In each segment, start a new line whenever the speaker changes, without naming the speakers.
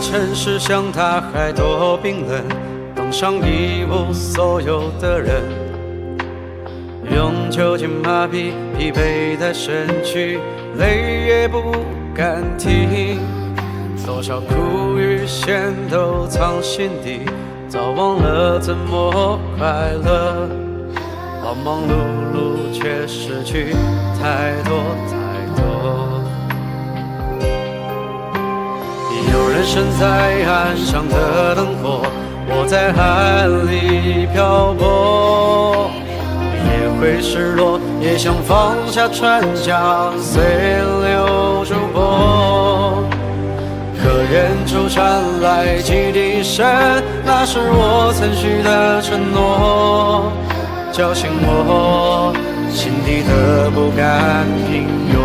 城市像大海多冰冷，登上一无所有的人，用酒精麻痹疲惫的身躯，泪也不敢停。多少苦与咸都藏心底，早忘了怎么快乐。忙忙碌碌却失去太多太多。有人生在岸上的灯火，我在海里漂泊，也会失落，也想放下船桨，随流逐波。可远处传来汽笛声，那是我曾许的承诺，叫醒我心底的不甘平庸。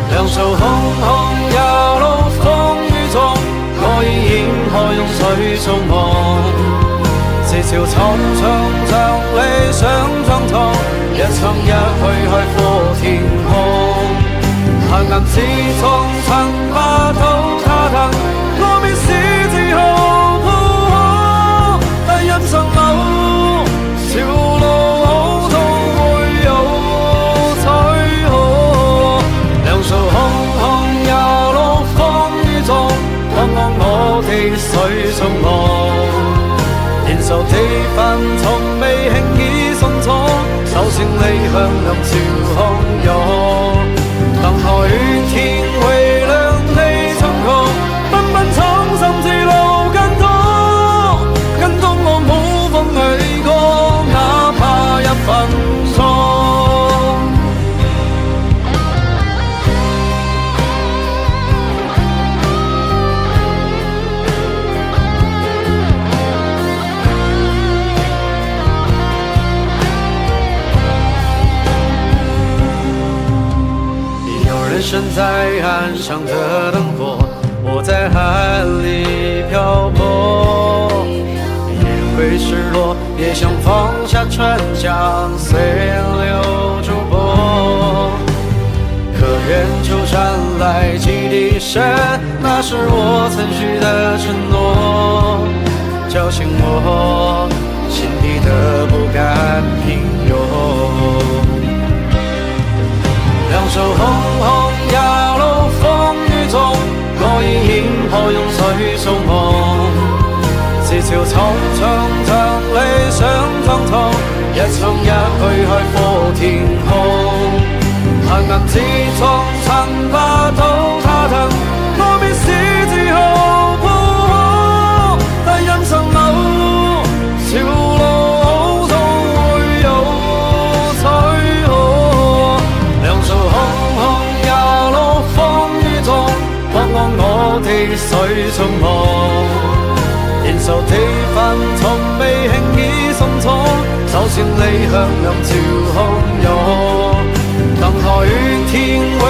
两手空空摇落風雨中，我已迎何用水做夢？這潮蒼蒼像理想裝痛，一唱一去海闊天空。黑暗之中曾把刀他疼，我便是自豪鋪可，但人生路潮路好痛會有摧荷。兩手空空搖落風雨中，看看我的水中夢，年少的分從未輕易鬆動，手心裏向陽潮洶湧。當海與天為兩地蒼穹，奔奔闖甚至路更多，更多我冇放棄過，哪怕一分鐘。身在岸上的燈火，我在海裡漂泊，也會失落，也想放下船槳，隨流逐波。可遠處傳來汽笛聲，那是我曾許的承諾，叫醒我心底的不甘平庸。兩手空空搖落風雨中，我已迎何用水做夢？自潮蒼蒼像理想裝痛，一唱一去海闊天空。黑暗之中曾把刀他疼，我便是自豪鋪可，但人生路潮路好痛會有摧荷。兩手空空搖落風雨中，看看我的水中夢，年少的分從未輕易鬆動，手心裏向陽潮洶湧。當海與天為